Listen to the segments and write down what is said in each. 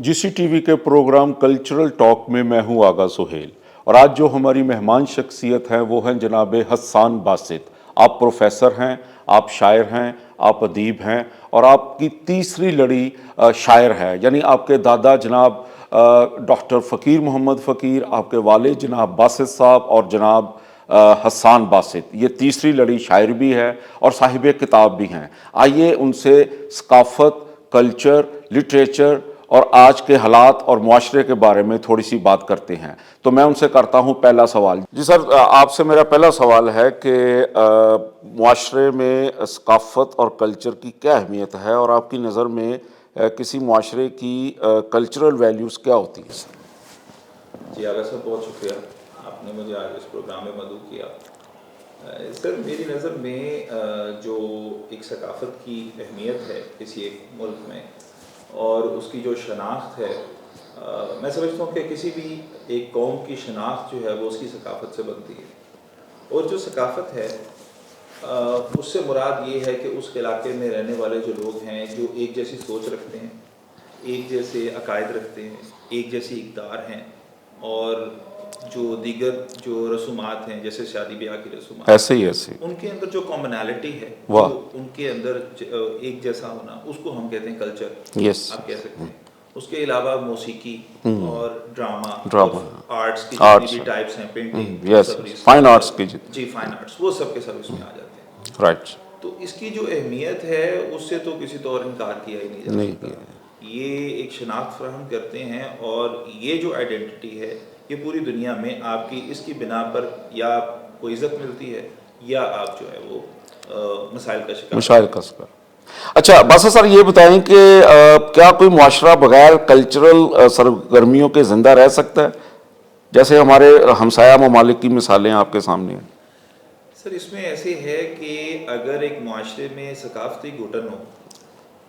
GC TV के programme cultural talk में मैं हूं आगा सुहेल और आज जो हमारी मेहमान शख्सियत हैं वो हैं जनाब हस्सान बासित। आप प्रोफेसर हैं, आप शायर हैं, आप अदीब हैं और आपकी तीसरी लड़ी शायर है, यानी आपके दादा जनाब डॉक्टर फ़कीर मोहम्मद फ़कीर, आपके वालिद जनाब बासित साहब और जनाब हस्सान बासित, ये तीसरी लड़ी शायर भी है और साहिब किताब भी हैं। आइए उनसे सकाफ़त, कल्चर, लिटरेचर और आज के हालात और मुआशरे के बारे में थोड़ी सी बात करते हैं। तो मैं उनसे करता हूं पहला सवाल। जी सर, आपसे मेरा पहला सवाल है कि मुआशरे में सकाफ़त और कल्चर की क्या अहमियत है और आपकी नज़र में किसी मुआशरे की कल्चरल वैल्यूज़ क्या होती है सर? जी आगा साहब, बहुत शुक्रिया, आपने मुझे आज इस प्रोग्राम में मदऊ किया। सर, मेरी नज़र में जो एक सकाफ़त की अहमियत है किसी एक मुल्क में और उसकी जो शनाख्त है, मैं समझता हूँ कि किसी भी एक कौम की शनाख्त जो है वो उसकी सकाफ़त से बनती है। और जो सकाफ़त है उससे मुराद ये है कि उस इलाके में रहने वाले जो लोग हैं जो एक जैसी सोच रखते हैं, एक जैसे अकायद रखते हैं, एक जैसी इक़दार हैं और जो दीगर जो रसूमात हैं जैसे शादी ब्याह की रसूमात, ऐसे उनके अंदर जो कॉमनैलिटी है, वाह, जो उनके अंदर एक जैसा होना, उसको हम कहते हैं कल्चर। यस, आप कह सकते हैं। उसके अलावा मौसीकी और ड्रामा, आर्ट्स की जितनी भी टाइप्स हैं, पेंटिंग, यस, फाइन आर्ट्स की जी फाइन आर्ट्स, वो सब के सब इसमें आ जाते हैं। राइट। तो इसकी जो अहमियत है उससे तो किसी तौर इनकार किया ही नहीं जा सकता। ये एक शनाख्त फराहम करते हैं और ये जो आइडेंटिटी है ये पूरी दुनिया में आपकी इसकी बिना पर या आपको इज़्ज़त मिलती है या आप जो है वो मसाइल का शिकार। अच्छा बस सर, ये बताएं कि क्या कोई मुआशरा बगैर कल्चरल सरगर्मियों के ज़िंदा रह सकता है? जैसे हमारे हमसाया ममालिक की मिसालें आपके सामने हैं। सर, इसमें ऐसे है कि अगर एक मुआशरे में सकाफती घुटन हो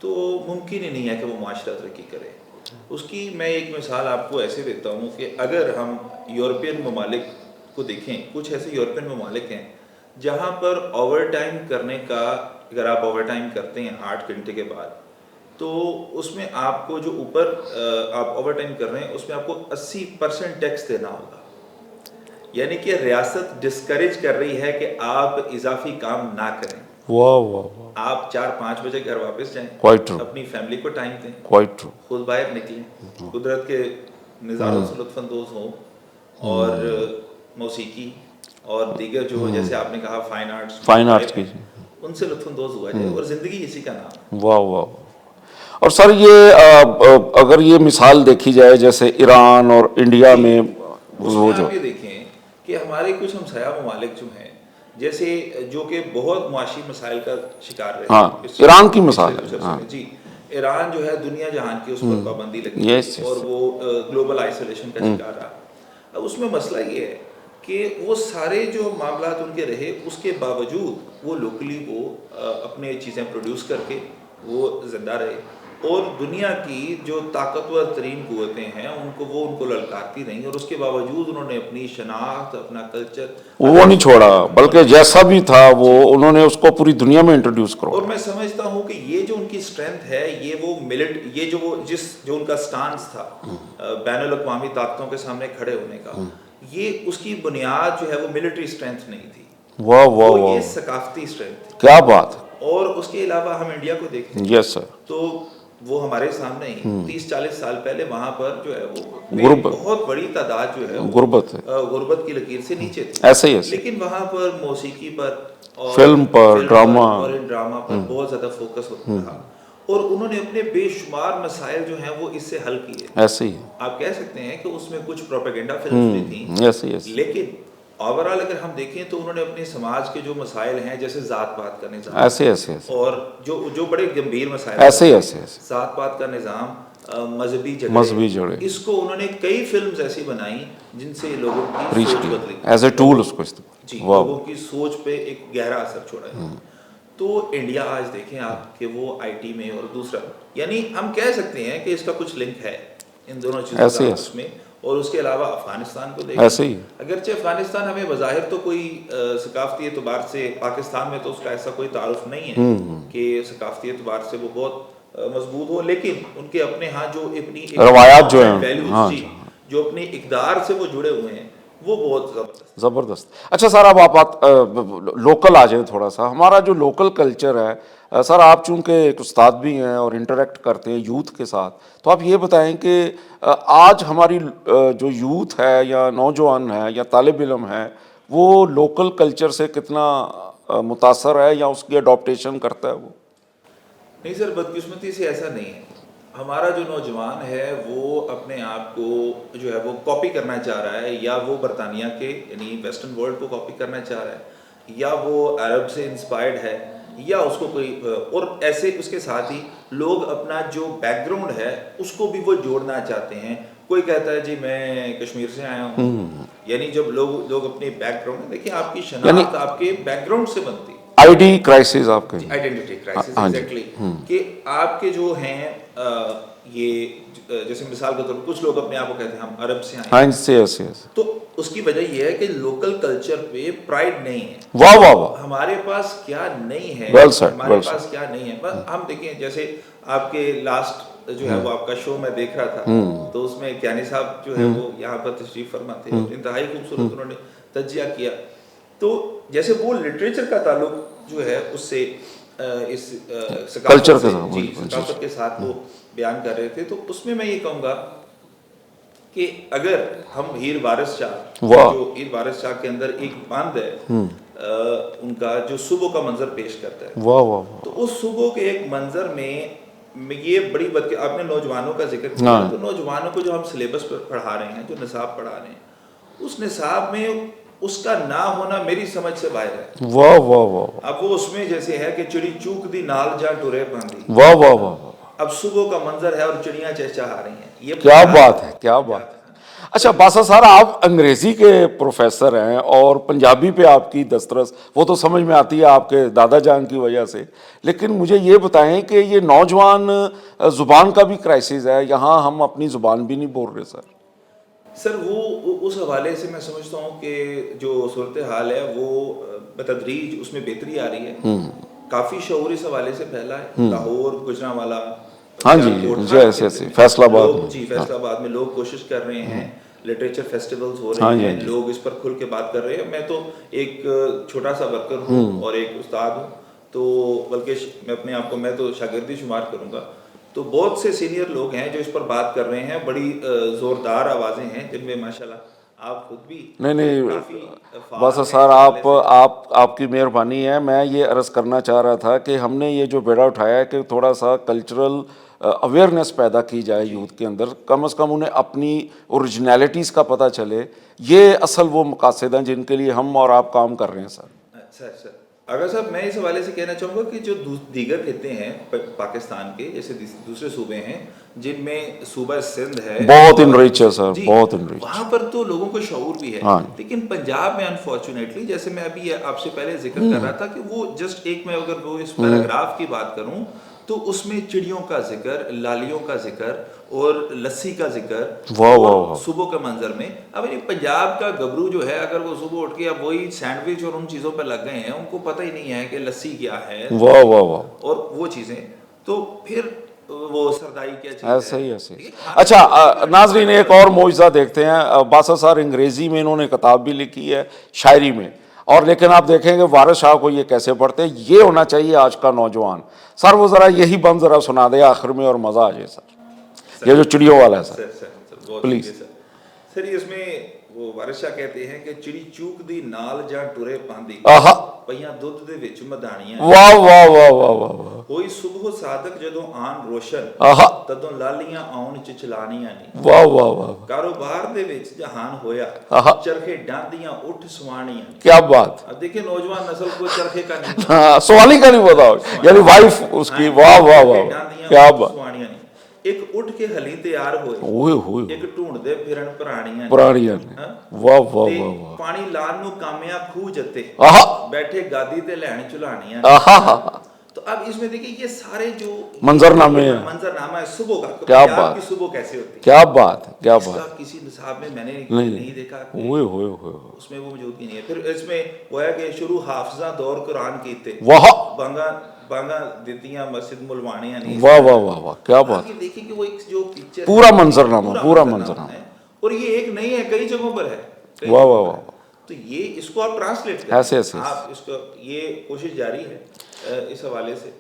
तो मुमकिन ही नहीं है कि वो मुआशरा तरक्की करे। उसकी मैं एक मिसाल आपको ऐसे देता हूँ कि अगर हम यूरोपियन ममालिक को देखें, कुछ ऐसे यूरोपियन ममालिक हैं जहाँ पर ओवर टाइम करने का, अगर आप ओवर टाइम करते हैं 8 घंटे के बाद, तो उसमें आपको जो ऊपर आप ओवर टाइम कर रहे हैं उसमें आपको 80% टैक्स देना होगा। यानी कि रियासत डिस्करेज कर रही है कि आप इजाफी काम ना करें। वाह वाह वाह, आप 4-5 बजे घर वापस जाएं, क्वाइट ट्रू, अपनी फैमिली को टाइम दें, क्वाइट ट्रू, खुद बाहर निकलें, कुदरत के नज़ारों से लुत्फ़अंदोज़ हों और मौसीकी और दीगर जो जैसे आपने कहा फाइन आर्ट्स की, उनसे लुत्फ़अंदोज़ हुआ जाए और ज़िंदगी इसी का नाम है। वाह वाह। और सर ये अगर ये मिसाल देखी जाए जैसे ईरान और इंडिया में, वो जो आप ये देखें कि हमारे कुछ हमसाया ममालिक जो हैं, जैसे जो कि बहुत मुआशी मसाइल का शिकार रहे। हाँ, ईरान की मिसाल है। हाँ। जी, ईरान जो है दुनिया जहान की उस पर पाबंदी लगी और वो ग्लोबल आइसोलेशन का शिकार रहा। अब उसमें मसला ये है कि वो सारे जो मामलात उनके रहे उसके बावजूद वो लोकली वो अपने चीज़ें प्रोड्यूस करके वो जिंदा रहे और दुनिया की जो ताकतवर तरीन कुव्वतें हैं उनको ललकारती रहीं और उसके बावजूद उन्होंने अपनी शनाख्त, अपना कल्चर वो नहीं छोड़ा, बल्कि जैसा भी था वो उन्होंने उसको पूरी दुनिया में इंट्रोड्यूस करो। और मैं समझता हूँ कि ये जो उनकी स्ट्रेंथ है, ये जो उनका स्टांस था बैनुल अक़वामी ताकतों के सामने खड़े होने का, ये उसकी बुनियाद जो है वो मिलिट्री स्ट्रेंथ नहीं थी। वाह वाह वाह, ये सकाफती स्ट्रेंथ थी। क्या बात। और उसके अलावा हम इंडिया को देखें, यस सर, तो वो हमारे सामने ही 30-40 साल पहले वहां पर जो है वो बहुत बड़ी तादाद जो है गुर्बत की लकीर से नीचे थी। ऐसे ही लेकिन वहां पर मौसीकी पर और फिल्म पर, ड्रामा पर बहुत ज्यादा फोकस होता था और उन्होंने अपने बेशुमार मसाइल जो हैं वो इससे हल किए। ऐसे ही आप कह सकते हैं कि उसमें कुछ प्रोपेगेंडा फिल्म्स भी थी, लेकिन ओवरऑल अगर हम देखें तो उन्होंने अपने समाज के जो मसाइल हैं जैसे जात पात का निज़ाम, ऐसे और जो बड़े गंभीर मसाइल ऐसे जात पात का निज़ाम, मजहबी झगड़े, इसको उन्होंने कई फिल्म्स ऐसी बनाई जिनसे लोगों की सोच बदली, एज ए टूल उसको जी, लोगों की सोच पे एक गहरा असर छोड़ा है। तो इंडिया आज देखें आप कि वो आईटी में और दूसरा, यानी हम कह सकते हैं कि इसका कुछ लिंक है इन दोनों चीज़ों का में। और उसके अलावा अफगानिस्तान को देखें, ऐसे ही अगरचे अफगानिस्तान हमें बज़ाहिर तो कोई सकाफती एतबार से, पाकिस्तान में तो उसका ऐसा कोई तारुफ नहीं है कि सकाफती एतबार से वो बहुत مضبوط ہو، لیکن ان کے اپنے ہاں جو اپنی روایات جو ہیں، ویلیوز ہاں جی جو اپنے اقدار سے وہ جڑے ہوئے ہیں وہ بہت زبردست. اچھا سر، اب آپ لوکل آ جائیں تھوڑا سا. ہمارا جو لوکل کلچر ہے سر، آپ چونکہ ایک استاد بھی ہیں اور انٹریکٹ کرتے ہیں یوتھ کے ساتھ، تو آپ یہ بتائیں کہ آج ہماری جو یوتھ ہے یا نوجوان ہے یا طالب علم ہے، وہ لوکل کلچر سے کتنا متاثر ہے یا اس کی اڈاپٹیشن کرتا ہے وہ؟ نہیں سر، بدقسمتی سے ایسا نہیں ہے. ہمارا جو نوجوان ہے وہ اپنے آپ کو جو ہے وہ کاپی کرنا چاہ رہا ہے، یا وہ برطانیہ کے یعنی ویسٹرن ورلڈ کو کاپی کرنا چاہ رہا ہے، یا وہ عرب سے انسپائرڈ ہے، یا اس کو کوئی اور ایسے اس کے ساتھ ہی لوگ اپنا جو بیک گراؤنڈ ہے اس کو بھی وہ جوڑنا چاہتے ہیں. کوئی کہتا ہے جی میں کشمیر سے آیا ہوں، یعنی جب لوگ اپنے بیک گراؤنڈ دیکھیں، آپ کی شناخت آپ کے بیک گراؤنڈ سے بنتی ہے. آئی ڈی کرائسس آپ کے، آئیڈینٹی کرائسس، ہاں جی، ایگزیکٹلی، کہ آپ کے جو ہیں یہ جیسے مثال کے طور پر کچھ لوگ اپنے آپ کو کہتے ہیں ہم عرب سے آئے ہاں ہیں، جی، یس یس. تو اس کی وجہ یہ ہے کہ لوکل کلچر پہ پرائڈ نہیں ہے. واہ واہ واہ، ہمارے پاس کیا نہیں ہے، ویل سیڈ، ہمارے ویل سیڈ. پاس کیا نہیں ہے. ہم دیکھیں جیسے آپ کے لاسٹ جو ہے وہ آپ کا شو میں دیکھ رہا تھا، تو اس میں کیانی صاحب جو ہے وہ یہاں پر تشریف فرما تھے اور انتہائی خوبصورت انہوں نے تجزیہ کیا. تو جیسے وہ لٹریچر کا تعلق جو ہے اس سے اس کلچر ثقافت کے سے ساتھ، جی ثقافت کے ساتھ وہ بیان کر رہے تھے. تو اس میں یہ کہوں گا کہ اگر ہم ہیر وارث شاہ، جو ہیر وارث شاہ کے اندر ایک بند ہے ان کا جو صبح کا منظر پیش کرتا ہے، واہ واہ واہ، تو اس صبح کے ایک منظر میں یہ بڑی آپ نے نوجوانوں کا ذکر کیا، تو نوجوانوں کو جو ہم سلیبس پر پڑھا رہے ہیں، جو نصاب پڑھا رہے ہیں، اس نصاب میں اس کا نہ ہونا میری سمجھ سے باہر ہے. واہ واہ واہ، اب وہ اس میں جیسے ہے کہ چڑی چوک دی نال جا ٹرے باندھی، واہ واہ واہ، اب صبح کا منظر ہے اور چڑیاں چہچہا رہی ہیں. یہ کیا بات ہے، کیا بات ہے. اچھا باسا صاحب، آپ انگریزی کے پروفیسر ہیں اور پنجابی پہ آپ کی دسترس وہ تو سمجھ میں آتی ہے آپ کے دادا جان کی وجہ سے، لیکن مجھے یہ بتائیں کہ یہ نوجوان زبان کا بھی کرائسس ہے، یہاں ہم اپنی زبان بھی نہیں بول رہے سر. سر وہ اس حوالے سے میں سمجھتا ہوں کہ جو صورتحال ہے وہ بتدریج اس میں بہتری آ رہی ہے. کافی شعور اس حوالے سے پھیلا ہے. لاہور، گجرانوالہ، ہاں جی، ایسے فیصل آباد، جی فیصل آباد میں لوگ کوشش کر رہے ہیں، لٹریچر فیسٹیولز ہو رہے ہیں، لوگ اس پر کھل کے بات کر رہے ہیں. میں تو ایک چھوٹا سا ورکر ہوں اور ایک استاد ہوں، تو بلکہ میں اپنے آپ کو میں تو شاگردی شمار کروں گا. تو بہت سے سینئر لوگ ہیں جو اس پر بات کر رہے ہیں، بڑی زوردار آوازیں ہیں جن میں ماشاءاللہ آپ خود بھی کافی بس سر آپ کی مہربانی ہے. میں یہ عرض کرنا چاہ رہا تھا کہ ہم نے یہ جو بیڑا اٹھایا ہے کہ تھوڑا سا کلچرل اویئرنیس پیدا کی جائے یوتھ کے اندر، کم از کم انہیں اپنی اوریجنیلٹیز کا پتہ چلے. یہ اصل وہ مقاصد ہیں جن کے لیے ہم اور آپ کام کر رہے ہیں سر. اچھا اچھا، اگر صاحب میں اس حوالے سے کہنا چاہوں گا کہ جو دیگر خطے ہیں پاکستان کے، جیسے دوسرے صوبے ہیں جن میں صوبہ سندھ ہے، بہت انریچ ہے سر، بہت انریچ، وہاں پر تو لوگوں کو شعور بھی ہے. لیکن پنجاب میں انفارچونیٹلی، جیسے میں ابھی آپ سے پہلے ذکر کر رہا تھا کہ وہ جسٹ ایک، میں اگر وہ اس پیراگراف کی بات کروں تو اس میں چڑیوں کا ذکر، لالیوں کا ذکر اور لسی کا ذکر اور صبح کے منظر میں. اب پنجاب کا گبرو جو ہے اگر وہ صبح اٹھ کے اب وہی سینڈوچ اور ان چیزوں پہ لگ گئے ہیں، ان کو پتہ ہی نہیں ہے کہ لسی کیا ہے اور وہ چیزیں، تو پھر وہ سردائی کیا چیز ہے. ایسے ہی ایسے ہی. اچھا ناظرین، ایک اور معجزہ دیکھتے ہیں. باسا صاحب انگریزی میں انہوں نے کتاب بھی لکھی ہے، شاعری میں، اور لیکن آپ دیکھیں گے وارث شاہ کو یہ کیسے پڑھتے ہیں. یہ ہونا چاہیے آج کا نوجوان. سر وہ ذرا یہی بند ذرا سنا دے آخر میں اور مزہ آ جائے سر. یہ جو چڑیوں والا ہے سر، پلیز. سر اس میں وہ وارث شاہ کہتے ہیں کہ چڑی چوک دی نال جا ٹرے پاندی، پئیاں دودھ دے وچ مدانیاں. واہ واہ واہ واہ واہ. ہوئی صبح صادق جدوں آن روشن، تدوں لالیاں آؤن چچلانیاں نہیں. واہ واہ واہ. کاروبار دے وچ جہان ہویا، چرخے ڈاندیاں اٹھ سوانیاں. کیا بات. اب دیکھیں نوجوان نسل کو چرخے کا نہیں، ہاں سوالی کا نہیں پتا، یعنی وائف اس کی. واہ واہ واہ، کیا بات. ایک اٹھ کے ہلی تیار ہوئے، ایک ڈھونڈ دے پھرن پرانیاں. واہ واہ واہ. پانی لان نو کامیاں کھو جتے، بیٹھے گادی تے لین چلانیاں. تو اب اس میں دیکھیں یہ سارے جو منظرنامے ہیں، منظرنامہ ہے صبح کا، کیا بات کی صبح کیسے ہوتی ہے. کیا بات، کیا اس بات. کا کسی نصاب میں میں نے نہیں دیکھا، اس میں وہ موجود ہی نہیں ہے. پھر اس میں وہ ہے کہ شروع حافظہ دور قرآن کیتے، بانگا बांगा देतियां मस्जिद मुलवानियां नहीं, वाह वाह वाह वाह, क्या बात, ये देखिए कि वो एक जो पिक्चर पूरा मंजरनामा, पूरा मंजरनामा। है, और ये एक नहीं है, कई जगहों पर है, कई वाह जगहों वाह पर वाह, है। तो ये इसको आप ट्रांसलेट करें, ऐसे ऐसे आप इसको, ये कोशिश जारी है इस हवाले से।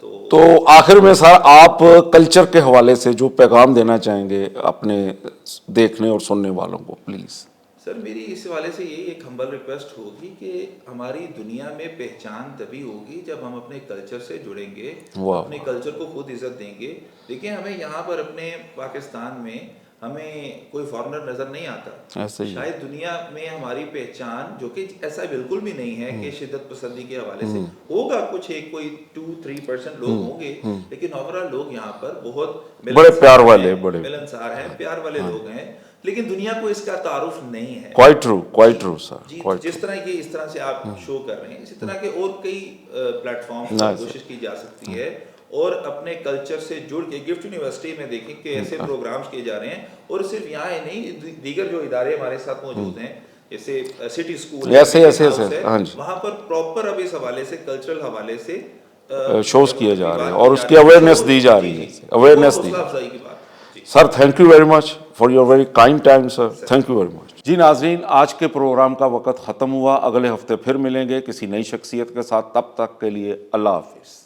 तो आखिर में सर आप कल्चर के हवाले से जो पैगाम देना चाहेंगे अपने देखने और सुनने वालों को, प्लीज। सर मेरी इस हवाले से यही एक हम्बल रिक्वेस्ट होगी कि हमारी दुनिया में पहचान तभी होगी जब हम अपने कल्चर से जुड़ेंगे, वाह। अपने कल्चर को खुद इज्जत देंगे। देखिए हमें यहाँ पर अपने पाकिस्तान में हमें कोई फॉरेनर नज़र नहीं आता, ऐसे ही शायद दुनिया में हमारी पहचान, जो कि ऐसा बिल्कुल भी नहीं है कि शिद्दत पसंदी के हवाले से होगा, कुछ एक कोई 2-3% लोग होंगे, लेकिन ओवरऑल लोग यहाँ पर बहुत बड़े प्यार हैं, वाले, बड़े मिलनसार हैं, प्यार वाले लोग हैं, लेकिन दुनिया को इसका तारुफ नहीं है। क्वाइट ट्रू सर, जी, क्वाइट जिस तरह की इस तरह से आप शो कर रहे हैं, इसी तरह के और कई प्लेटफॉर्म पर Nice. कोशिश की जा सकती है, और अपने कल्चर से जुड़ के गिफ्ट यूनिवर्सिटी में देखें कि ऐसे प्रोग्राम्स किए जा रहे हैं, और सिर्फ यहाँ ही नहीं, दीगर जो इदारे हमारे साथ मौजूद हैं, जैसे सिटी स्कूल ऐसे हाँ जी, वहाँ पर प्रॉपर अब इस हवाले से, कल्चरल हवाले से शोज किए जा रहे हैं और उसकी अवेयरनेस दी जा रही है, अवेयरनेस दी। अफजाई की बात जी। Sir thank you very much for your very kind time sir, thank you very much. जी नाजरीन, आज के प्रोग्राम का वक्त ख़त्म हुआ, अगले हफ्ते फिर मिलेंगे किसी नई शख्सियत के साथ, तब तक के लिए अल्लाह हाफिज़।